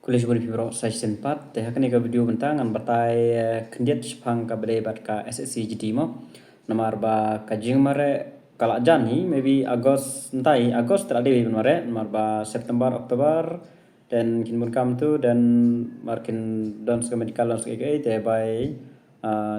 Kulis beri fibro session 4 teh akan ika video bentang an batai kendiat sepang ka bade bat ka SSC GT mo namar ba kajing mare kala jani maybe Agos entai Agos terade mare namar ba September Oktober dan kin mun kam tu dan markin don ska medical don ska teh by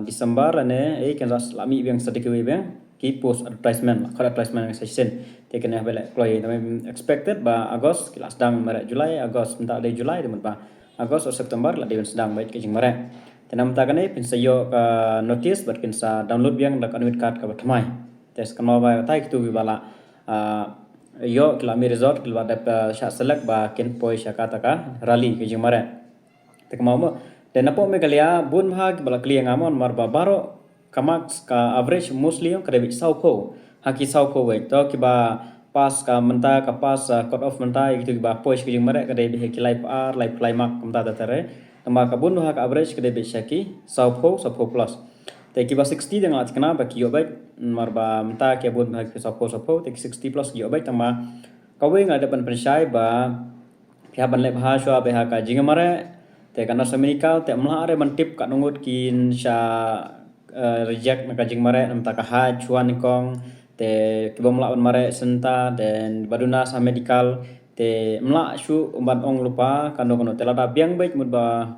Desember ane kan ras lami biang sedikit biang ki post advertisement kala advertisement session taken ya bela employee tapi expected ba Agos kelas sedang mare Julai Agos minta dari Julai demun ba Agos atau September lah dia sedang baik ke jing mare tenam ta kane pin sayo ka notice bat kin sa download biang dak admit card ka batmai tes kan mau ba tai tu bala yo kila mi resort kila da sha select ba kin poi sha kata ka rally ke jing mare te mau mo dan apo me kalia bun bhag bala klia ngamon mar ba baro kamak ka average mostly yung kredit saupo haki saupo we to kiba pas ka menta ka pas cut off menta gitu kiba push ki mare kredit he kilai par lai play mak menta tare tamba ka bun ha ka average kredit shaki saupo plus te kiba 60 dengan atkana ba ki yobai marba menta ke bun ha ki saupo te 60 plus yobai tamba ka we ngada pan pensai ba pihak ban le bha shwa be ha ka jinga mare te kana semenika te mla are ban tip ka nungut kin sha reject na kajing mare nam taka ha chuan kong te kibom la mare senta dan baduna sa medical te mla shu umban ong lupa kano tela da biang baik mudba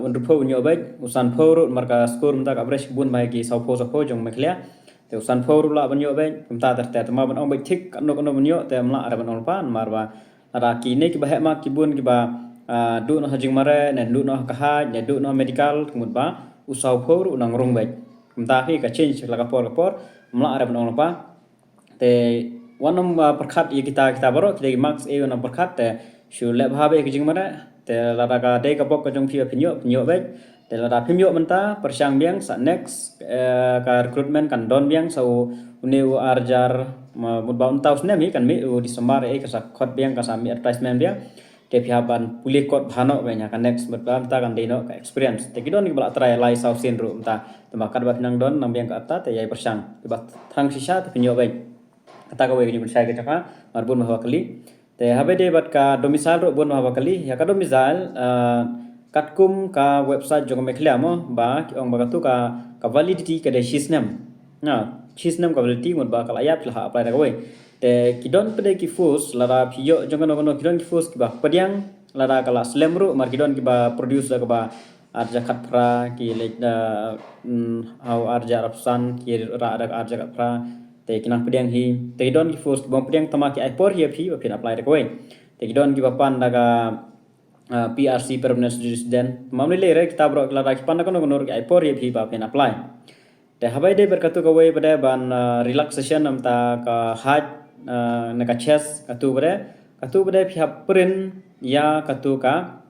undu pho nyo baik usan pho ru marka skor mta ka bresh bun mai ki sau pho jong meklia te usan pho ru la ban yo baik mta ter te ma ban ong baik thik kano nyo te mla ara ban ong lupa marba ara ki ne ki ba ma ki bun ki ba du no hajing mare nen du no ka ha ne du no medical mudba usau phor unang rong baik mta hi ka change la kapor mla ara ban pa te wanam perkhat ye kita baro kita max e wanam perkhat te shu le bhabe ke jing mara te la ka de ka pok ka jong phi pinyo baik te la pinyo menta persyang biang sa next ka recruitment kan don biang so uneu arjar mudba untaus ne mi kan mi Desember e ka sa khot biang ka sa mi advertisement biang te pihaban pulih kot bhano banya kan next betam ta kan dino ka experience te kidon ni bala try lai sau sin ru ta tembakar bat nang don nang biang ka ata te yai persang te bat thang sisa te pinyo bai kata ka we ni persai ka chaka marbun mahwa kali te habe de bat ka domicile ru bun mahwa kali ya ka domicile katkum ka website jong mekhlia mo ba ki ong ba tu ka validity ka de system na system ka validity mun ba kala ya phla apply ka we te kidon pede ki fus lara phiyo jongono kidon ki fus ki ba padiang lara kala slemru mar kidon ki ba produce la ka ba arja khatra ki like how arja rapsan ki ra ada arja khatra te kinang padiang hi te kidon ki fus bom padiang tama ki aipor hi phi ba phin apply ka we te kidon ki ba pan daga PRC permanent resident mamle le re kitab ro lara ki pan daga no ki aipor hi phi ba phin apply te habai de berkatu ka we pada ban relaxation amta ka haj naka chess katu bade pihak print ya katu ka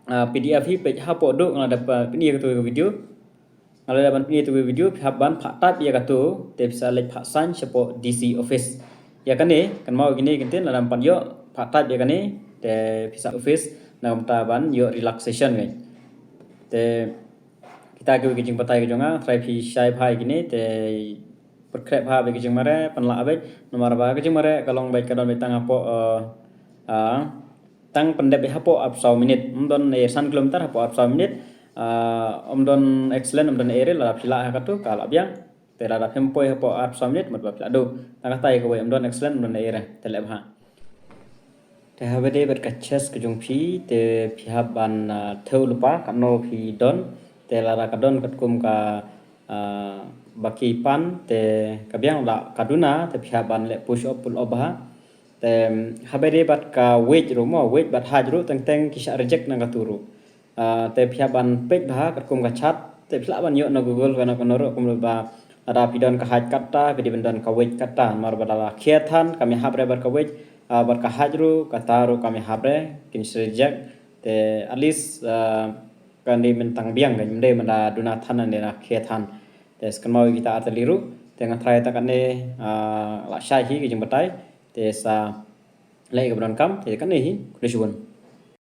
PDF hi page ha po do ngada pini katu video ngada ban pini tu video pihak ban phak tat ya katu te bisa lek phak san sepo DC office ya kane kan mau gini kinten dalam pan yo phak tat ya kane te bisa office nam ta ban yo relaxation ngai te kita ke kijing patai ke jonga try phi shai phai gini te perkrep ha bagi jing mare panla abe nomor ba ke jing mare kalong baik kadon betang apo tang pendep hapo up 100 minit don san kilometer hapo up 100 minit don excellent don ere la phila ha katu kala biang te la hempoi hapo up 100 minit matba phila do tang tai ko don excellent don ere te leb ha te ha bede ber kachas ke jong phi te phiha ban theu lupa kano phi don te la kadon katkum ka baki pan te kabiang la kaduna te pihak ban le push up pull up ha te habere bat ka weight ro mo weight bat haj ru teng kisah reject nang katuru te pihak ban pek ha kat kum ka chat te pila ban yo na google kana konoro kum ba ada pidon ka haj kata pidi bendan ka weight kata mar badala khiathan kami habre bar ka weight bar ka haj ru kata ru kami habre kin reject te at least kan di mentang biang kan mende manda duna thanan ne na khiathan tes kan mau kita ateliru dengan try takan ne la shai hi ke jing batai te sa lai ke bron kam te kan ne hi kulisuan